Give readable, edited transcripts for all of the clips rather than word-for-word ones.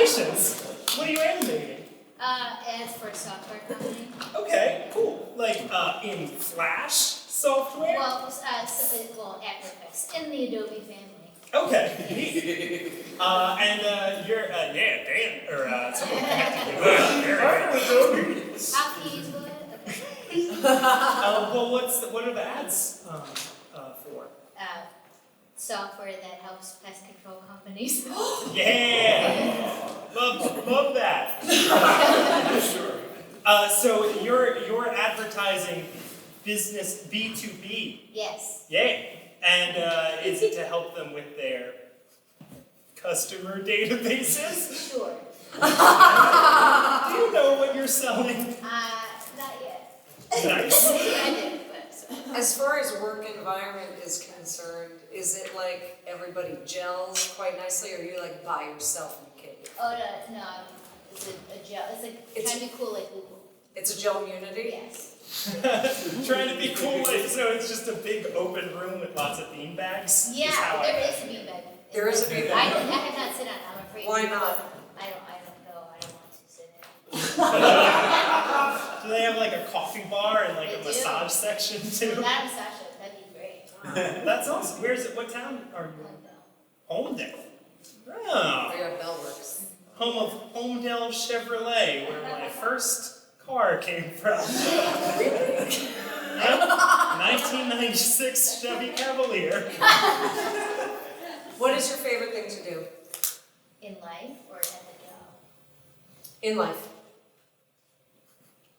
Congratulations. What are you animating? Ads for a software company. Okay, cool. Like in Flash software? Well, After Effects in the Adobe family. Okay. And you're Dan or someone connected you. How can you use what? Okay. Well, what are the ads for? Software that helps pest control companies. Yeah, love that. Sure. So you're advertising business B2B. Yes. Yeah. And is it to help them with their customer databases? Sure. Do you know what you're selling? Not yet. Nice. I do, but. As far as work environment is concerned, is it like everybody gels quite nicely, or are you like by yourself in the cave? Oh no, it's a gel. It's like trying to be cool like Google. It's a gel community? Yes. Trying to be cool, like, so it's just a big open room with lots of bean bags? Yeah, there is a beanbag. There is a beanbag? I have not sit on it, I'm afraid. Why not? I don't know, I don't want to sit in it. Do they have like a coffee bar and like They a do. massage section too? That massage, that'd be great. That's awesome. Where is it? What town are you in? Homedale. Oh. They got Bellworks. Home of Homedale Chevrolet, where my first car came from. Yep. 1996 Chevy Cavalier. What is your favorite thing to do In life or at the job? in life?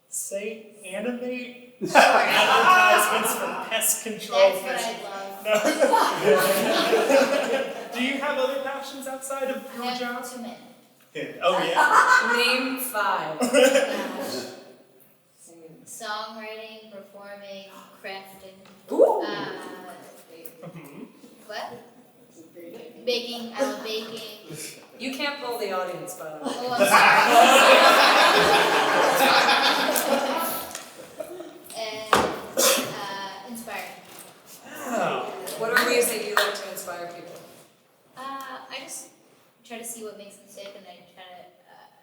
Say animate advertisements for pest control. That's what I love. No. Do you have other passions outside of I your have job? too many. Oh yeah. Name 5. Songwriting, performing, crafting. Ooh. What? Baking, I love baking. You can't pull the audience, by the way. Oh, I'm sorry. And inspiring. Wow. What are ways that you like to inspire people? I just try to see what makes them tick, and I try to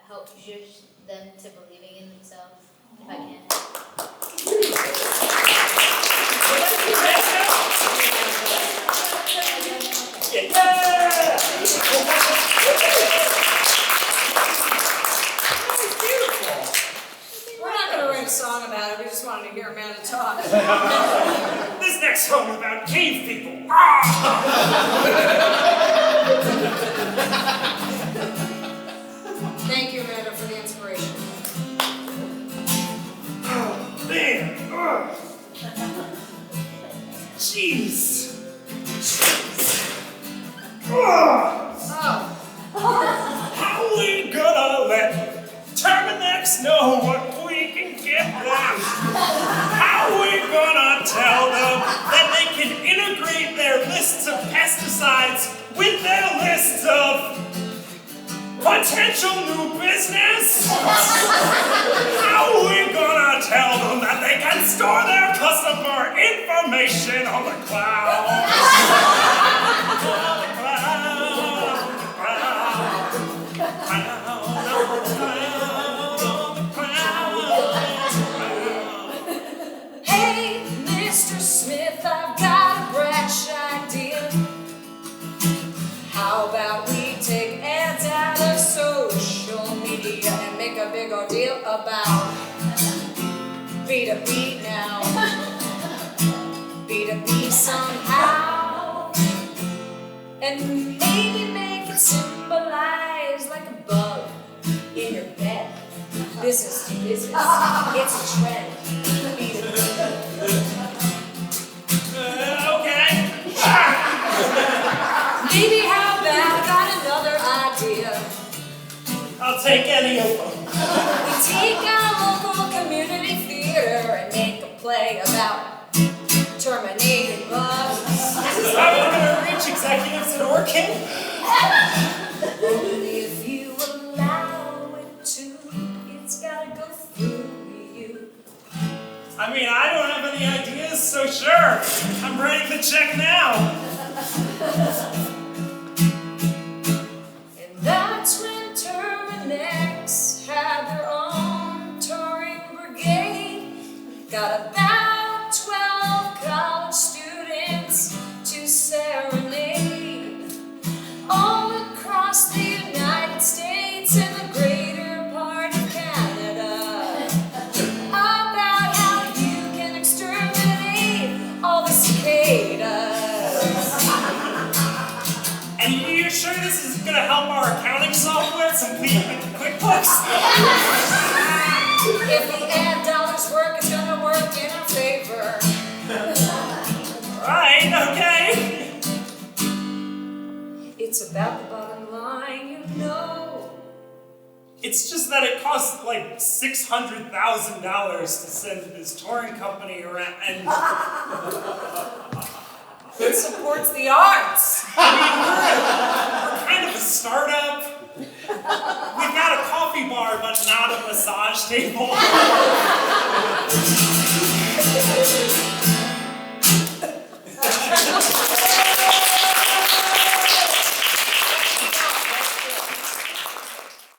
help push them to believing in themselves, if I can. We're not going to write a song about it. We just wanted to hear Amanda talk. This next song is about cave people. Thank you, Amanda, for the inspiration. Man. Jeez. How we gonna let Terminex know what we can get them? How we gonna tell them that they can integrate their lists of pesticides with their lists of potential new business? How we gonna tell them that they can store their customer information on the cloud? Hey, Mr. Smith, I've got a brash idea. How about we take ads out of social media and make a big ordeal about B2B now? B2B somehow. And maybe make it symbolize like a bug in your bed. Business to business, it's a trend. B2B. Okay. Maybe how about I got another idea? I'll take any of them. We take our local community theater and make a play about terminated bugs. Is this how we're gonna reach executives at Orkin? Only if you allow it to, it's gotta go through you. I mean, I don't have any ideas, so sure. I'm writing the check now. And that's when terminated Got about 12 college students to serenade all across the United States and the greater part of Canada about how you can exterminate all the cicadas. And you sure this is gonna help our accounting software complete QuickBooks? If the ad dollars work, it's gonna work in our favor. Right, okay. It's about the bottom line, you know. It's just that it costs like $600,000 to send this touring company around, and It supports the arts. we're kind of a startup. We've got a coffee bar, but not a massage table.